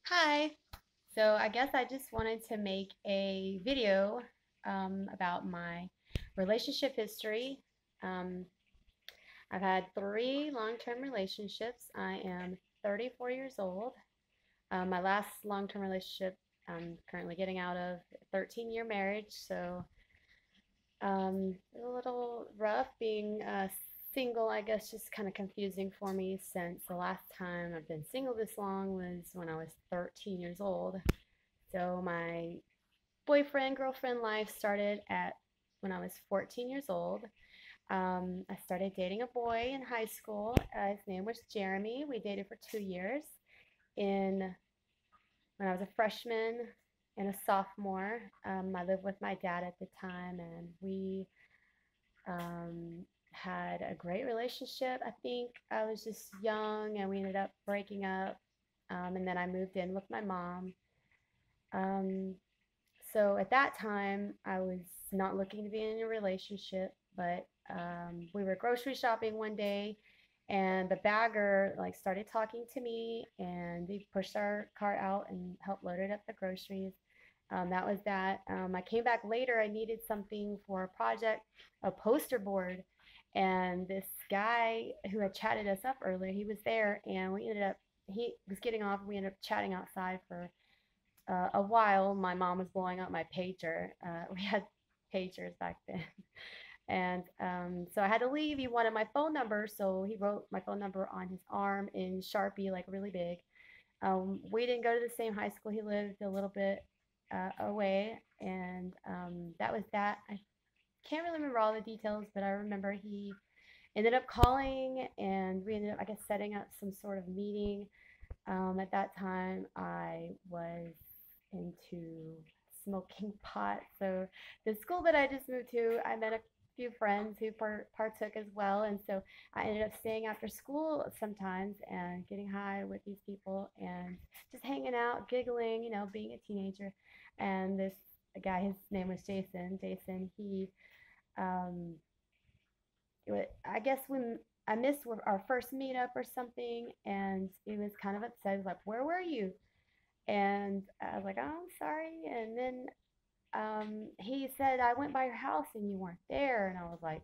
Hi. So I guess I just wanted to make a video about my relationship history. Um, I've had three long-term relationships. I am 34 years old. My last long-term relationship I'm currently getting out of, 13-year marriage. So a little rough being single, I guess, just kind of confusing for me since the last time I've been single this long was when I was 13 years old. So my boyfriend girlfriend life started at when I was 14 years old. I started dating a boy in high school. His name was Jeremy. We dated for 2 years. In When I was a freshman and a sophomore, I lived with my dad at the time, and we um, had a great relationship. I think I was just young, and we ended up breaking up. And then I moved in with my mom. Um, So at that time, I was not looking to be in a relationship, but we were grocery shopping one day, and the bagger like started talking to me, and they pushed our cart out and helped load up the groceries. That was that. I came back later. I needed something for a project, a poster board, and this guy who had chatted us up earlier, he was there, and he was getting off. We ended up chatting outside for a while. My mom was blowing up my pager. We had pagers back then. And so I had to leave. He wanted my phone number. So he wrote my phone number on his arm in Sharpie, like really big. We didn't go to the same high school. He lived a little bit away. And that was that. I can't really remember all the details, but I remember he ended up calling and we ended up, I guess, setting up some sort of meeting. At that time, I was into smoking pot. So the school that I just moved to, I met a few friends who partook as well, and so I ended up staying after school sometimes and getting high with these people and just hanging out, giggling, being a teenager. And this guy, his name was Jason. Jason, um, I guess when I missed our first meetup or something, and he was kind of upset. He was like, "Where were you?" And I was like, "Oh, I'm sorry." And then he said, "I went by your house and you weren't there." And I was like,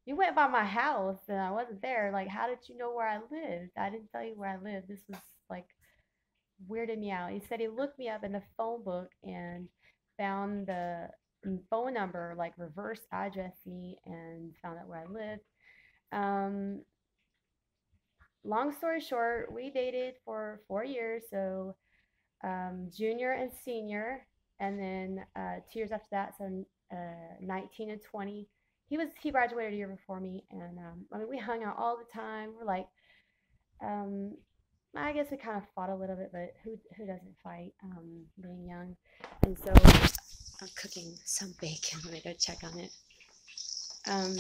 "You went by my house and I wasn't there. Like, how did you know where I lived? I didn't tell you where I lived." This was like weirded me out. He said he looked me up in the phone book and found the phone number, like reverse address me and found out where I lived. Um, Long story short, we dated for 4 years. So junior and senior, and then 2 years after that, so 19 and 20. He graduated a year before me, and I mean we hung out all the time. We're like, um, I guess we kind of fought a little bit, but who doesn't fight being young? And so I'm cooking some bacon. Let me go check on it. Um,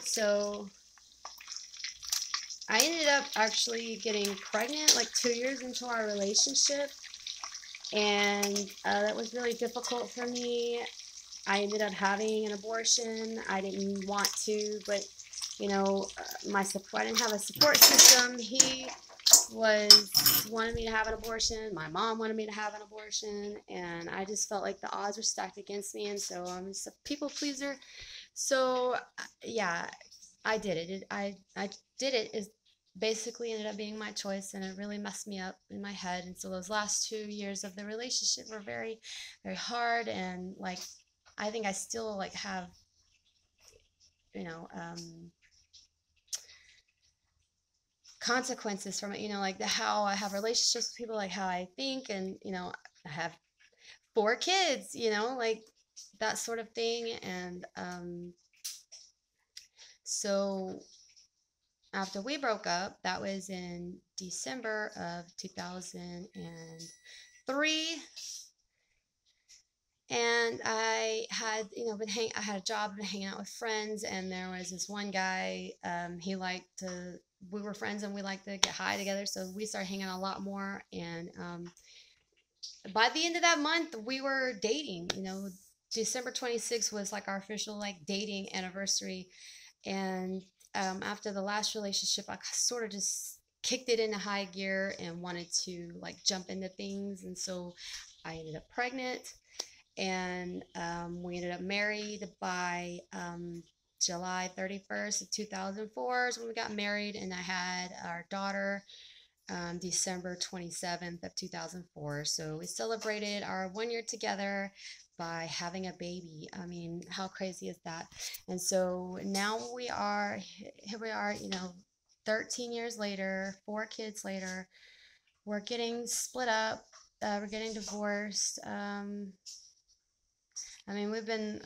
so I ended up actually getting pregnant like 2 years into our relationship, and that was really difficult for me. I ended up having an abortion. I didn't want to, but my support. I didn't have a support system. He was wanted me to have an abortion. My mom wanted me to have an abortion, and I just felt like the odds were stacked against me. And so I'm just a people pleaser. So yeah, I did it. I did it. Is basically ended up being my choice, and it really messed me up in my head. And so those last 2 years of the relationship were very, very hard, and like I think I still like have you know um, consequences from it. Like the how I have relationships with people, like how I think, and I have 4 kids. Like that sort of thing, and so after we broke up, that was in December of 2003. And I had, I had a job, been hanging out with friends, and there was this one guy. He liked to. We were friends, and we liked to get high together, so we started hanging out a lot more. And by the end of that month, we were dating. December 26th was like our official like dating anniversary. And after the last relationship, I sort of just kicked it into high gear and wanted to like jump into things. And so I ended up pregnant, and we ended up married by July 31st of 2004 is when we got married, and I had our daughter December 27th of 2004. So we celebrated our 1 year together by having a baby. I mean, how crazy is that? And so now here we are, 13 years later, 4 kids later, we're getting split up, we're getting divorced. I mean, we've been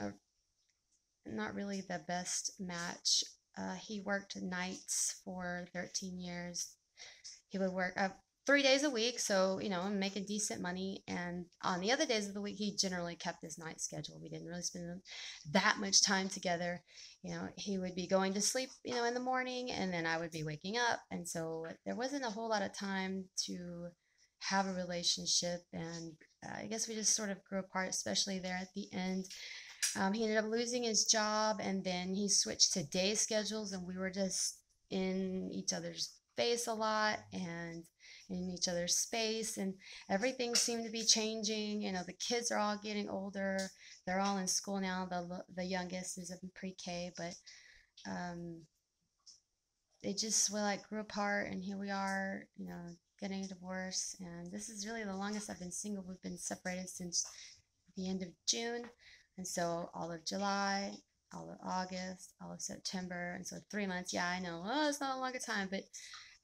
not really the best match. He worked nights for 13 years. He would work 3 days a week, so I'm making decent money. And on the other days of the week, he generally kept his night schedule. We didn't really spend that much time together. He would be going to sleep, in the morning, and then I would be waking up, and so there wasn't a whole lot of time to have a relationship. And I guess we just sort of grew apart, especially there at the end. He ended up losing his job, and then he switched to day schedules, and we were just in each other's face a lot and in each other's space, and everything seemed to be changing. The kids are all getting older. They're all in school now. The youngest is in pre-K, but um, we like grew apart, and here we are, getting a divorce. And this is really the longest I've been single. We've been separated since the end of June. And so all of July, all of August, all of September, and so 3 months. Yeah, I know. Oh, it's not a long time, but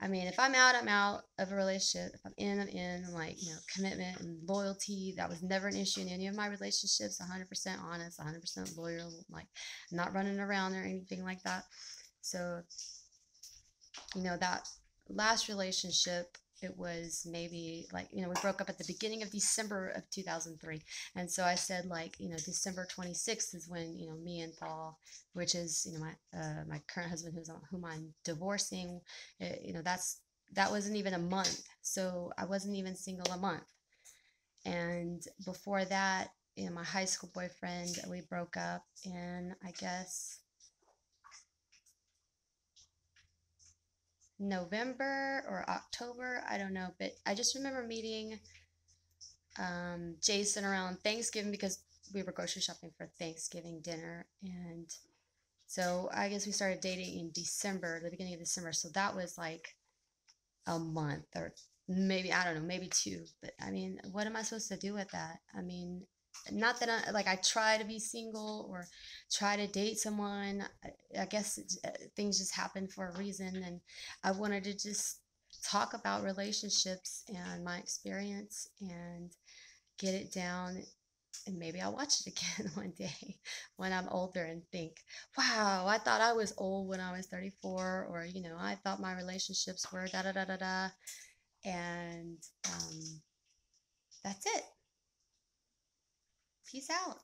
I mean, if I'm out, I'm out of a relationship. If I'm in, I'm in. Like, commitment and loyalty, that was never an issue in any of my relationships. 100% honest, 100% loyal, like not running around or anything like that. So, that last relationship, it was maybe like, we broke up at the beginning of December of 2003. And so I said, like, December 26th is when, me and Paul, which is, my current husband, whom I'm divorcing, that wasn't even a month. So I wasn't even single a month. And before that, my high school boyfriend, we broke up in, I guess, November or October. I don't know, but I just remember meeting Jason around Thanksgiving because we were grocery shopping for Thanksgiving dinner. And so I guess we started dating in December, the beginning of December. So that was like a month, or maybe, I don't know, maybe two. But I mean, what am I supposed to do with that? I mean, not that I try to be single or try to date someone. I guess things just happen for a reason. And I wanted to just talk about relationships and my experience and get it down. And maybe I'll watch it again one day when I'm older and think, wow, I thought I was old when I was 34, or, I thought my relationships were da da da da da. And that's it. Peace out.